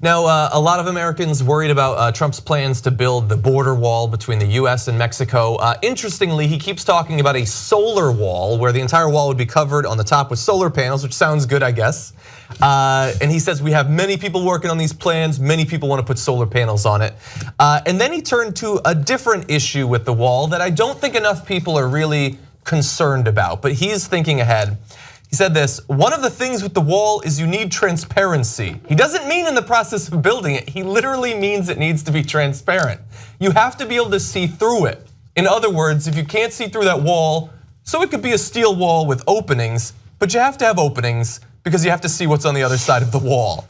Now, a lot of Americans worried about Trump's plans to build the border wall between the US and Mexico. Interestingly, he keeps talking about a solar wall where the entire wall would be covered on the top with solar panels, which sounds good, I guess. And he says we have many people working on these plans, many people want to put solar panels on it. And then he turned to a different issue with the wall that I don't think enough people are really concerned about, but he's thinking ahead. He said this, one of the things with the wall is you need transparency. He doesn't mean in the process of building it, he literally means it needs to be transparent. You have to be able to see through it. In other words, if you can't see through that wall, so it could be a steel wall with openings, but you have to have openings because you have to see what's on the other side of the wall.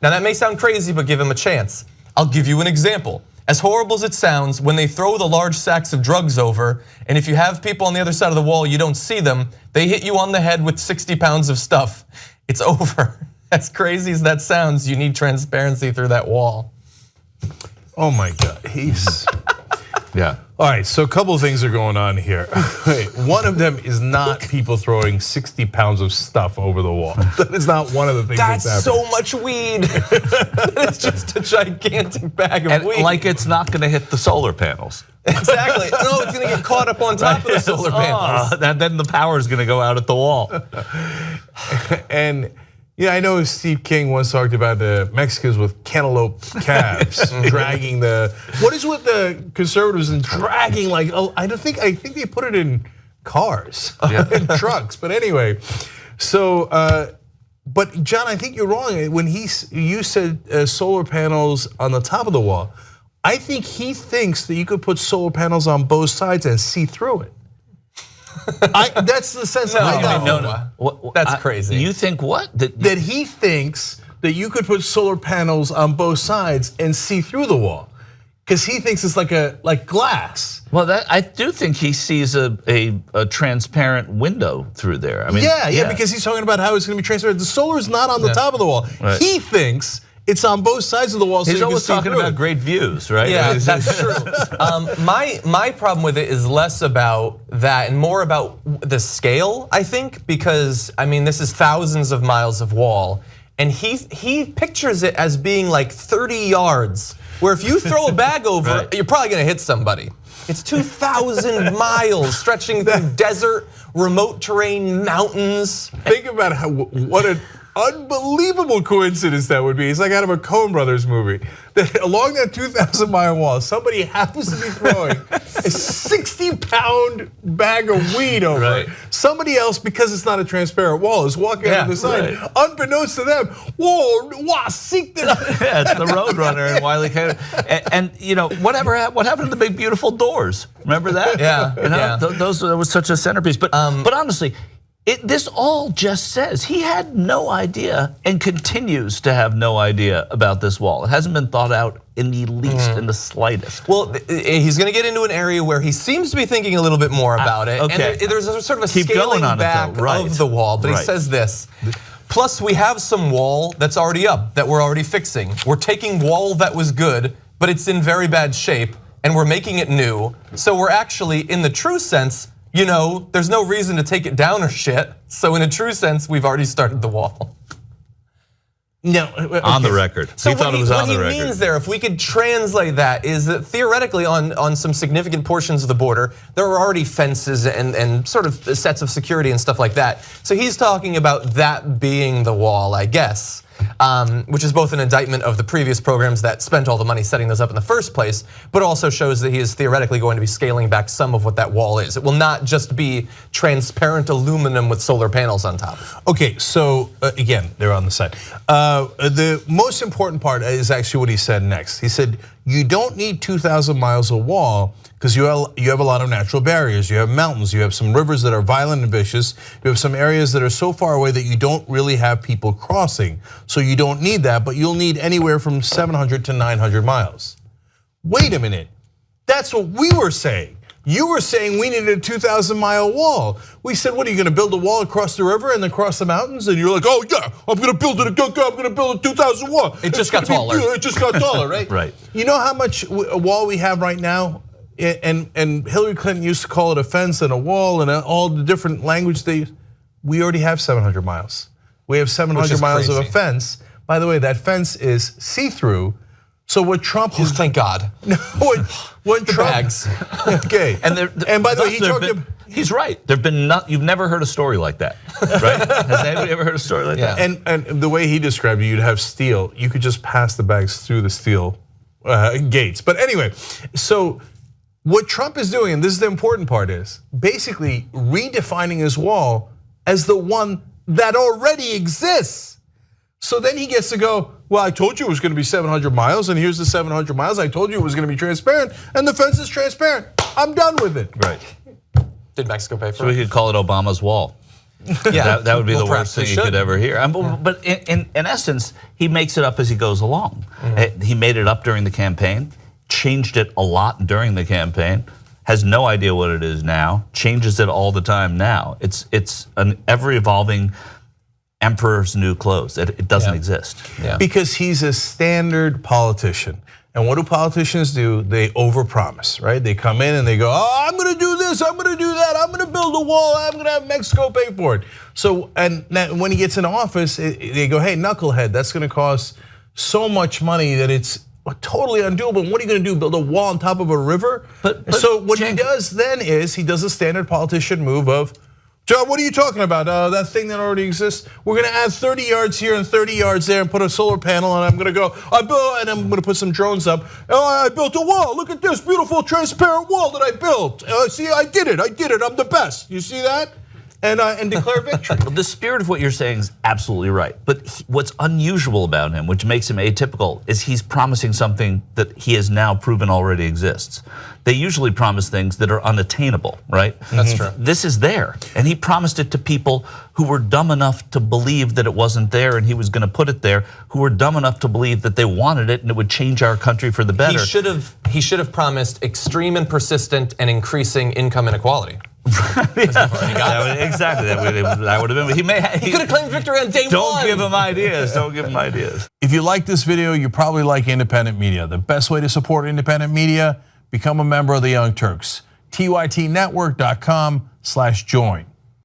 Now that may sound crazy, but give him a chance. I'll give you an example. As horrible as it sounds, when they throw the large sacks of drugs over, and if you have people on the other side of the wall, you don't see them, they hit you on the head with 60 pounds of stuff. It's over. As crazy as that sounds, you need transparency through that wall. Oh my God, he's, yeah. All right, so a couple of things are going on here. One of them is not people throwing 60 pounds of stuff over the wall. That is not one of the things that's happening. So much weed. It's just a gigantic bag of weed. Like it's not gonna hit the solar panels. Exactly, no, it's gonna get caught up on top of the solar panels. Then the power is gonna go out at the wall. And yeah, I know Steve King once talked about the Mexicans with cantaloupe calves dragging the. What is with the conservatives and dragging like? Oh, I think they put it in cars, in trucks. But anyway, so but John, I think you're wrong when you said solar panels on the top of the wall. I think he thinks that you could put solar panels on both sides and see through it. That's the sense I got. No. That's crazy. You think what? That he thinks that you could put solar panels on both sides and see through the wall, because he thinks it's like glass. Well, I do think he sees a transparent window through there. I mean, yeah, because he's talking about how it's going to be transparent. The solar is not on the top of the wall. Right. He thinks it's on both sides of the wall. So he's always talking about great views, right? Yeah, that's true. My problem with it is less about that and more about the scale, I think, because I mean, this is thousands of miles of wall, and he pictures it as being like 30 yards, where if you throw a bag over, you're probably gonna hit somebody. It's 2,000 miles stretching through desert, remote terrain, mountains. Think about what an unbelievable coincidence that would be. It's like out of a Coen Brothers movie. That along that 2,000-mile wall, somebody happens to be throwing a 60-pound bag of weed over it. Somebody else, because it's not a transparent wall, is walking on the side. Unbeknownst to them, whoa, seek the. Yeah, it's the Roadrunner and Wile E. Coyote. And you know, what happened to the big beautiful doors? Remember that? Yeah. You know, that was such a centerpiece. But honestly, this all just says he had no idea and continues to have no idea about this wall. It hasn't been thought out in the least, in the slightest. Well, he's going to get into an area where he seems to be thinking a little bit more about it. Okay. And there's a sort of a scaling back of the wall, but he says this. Plus, we have some wall that's already up that we're already fixing. We're taking wall that was good, but it's in very bad shape, and we're making it new. So we're actually, in the true sense, you know, there's no reason to take it down or shit. So in a true sense, we've already started the wall. No, on the record. So he thought it was on the record. What he means there, if we could translate that, is that theoretically on some significant portions of the border, there are already fences and sort of sets of security and stuff like that. So he's talking about that being the wall, I guess. Which is both an indictment of the previous programs that spent all the money setting those up in the first place, but also shows that he is theoretically going to be scaling back some of what that wall is. It will not just be transparent aluminum with solar panels on top. Okay, so again, they're on the side. The most important part is actually what he said next. He said, you don't need 2,000 miles of wall because you have a lot of natural barriers. You have mountains, you have some rivers that are violent and vicious. You have some areas that are so far away that you don't really have people crossing. So you don't need that, but you'll need anywhere from 700 to 900 miles. Wait a minute, that's what we were saying. You were saying we needed a 2,000-mile wall. We said, what are you gonna build a wall across the river and across the mountains? And you're like, oh yeah, I'm gonna build a 2,000 wall. It just got taller. It just got taller, right? Right. You know how much wall we have right now? And Hillary Clinton used to call it a fence and a wall and all the different language they use. We already have 700 miles. We have 700 miles of a fence. by the way, that fence is see-through. So what Trump is, Thank God. when Trump, bags. okay, and by the way, he talked about. He's right. You've never heard a story like that, right? Has anybody ever heard a story like that? And the way he described it, you'd have steel. You could just pass the bags through the steel gates. But anyway, so what Trump is doing, and this is the important part, is basically redefining his wall as the one that already exists. So then he gets to go, well, I told you it was going to be 700 miles, and here's the 700 miles. I told you it was going to be transparent, and the fence is transparent. I'm done with it. Right. Did Mexico pay for So we it? could call it Obama's wall. Yeah, that would be the perhaps worst thing you could ever hear. But in essence, he makes it up as he goes along. He made it up during the campaign, changed it a lot during the campaign, has no idea what it is now, changes it all the time now. It's an ever-evolving emperor's new clothes. It doesn't exist. Yeah. Because he's a standard politician. And what do politicians do? They overpromise, right? They come in and they go, oh, I'm gonna do this, I'm gonna do that, I'm gonna build a wall, I'm gonna have Mexico pay for it. So, and when he gets in office, they go, hey, knucklehead, that's gonna cost so much money that it's totally undoable. And what are you gonna do, build a wall on top of a river? But so what he does then is, he does a standard politician move of, John, what are you talking about? That thing that already exists? We're gonna add 30 yards here and 30 yards there and put a solar panel, and I'm gonna go, and I'm gonna put some drones up. Oh, I built a wall, look at this beautiful transparent wall that I built. See, I did it, I'm the best. You see that? And declare victory. The spirit of what you're saying is absolutely right. But what's unusual about him, which makes him atypical, is he's promising something that he has now proven already exists. They usually promise things that are unattainable, right? That's true. This is there, and he promised it to people who were dumb enough to believe that it wasn't there and he was gonna put it there, who were dumb enough to believe that they wanted it and it would change our country for the better. He should have promised extreme and persistent and increasing income inequality. Exactly, that would have been. He could have claimed victory on day one. Don't give him ideas. Don't give him ideas. If you like this video, you probably like independent media. The best way to support independent media, become a member of the Young Turks. TYTnetwork.com/join.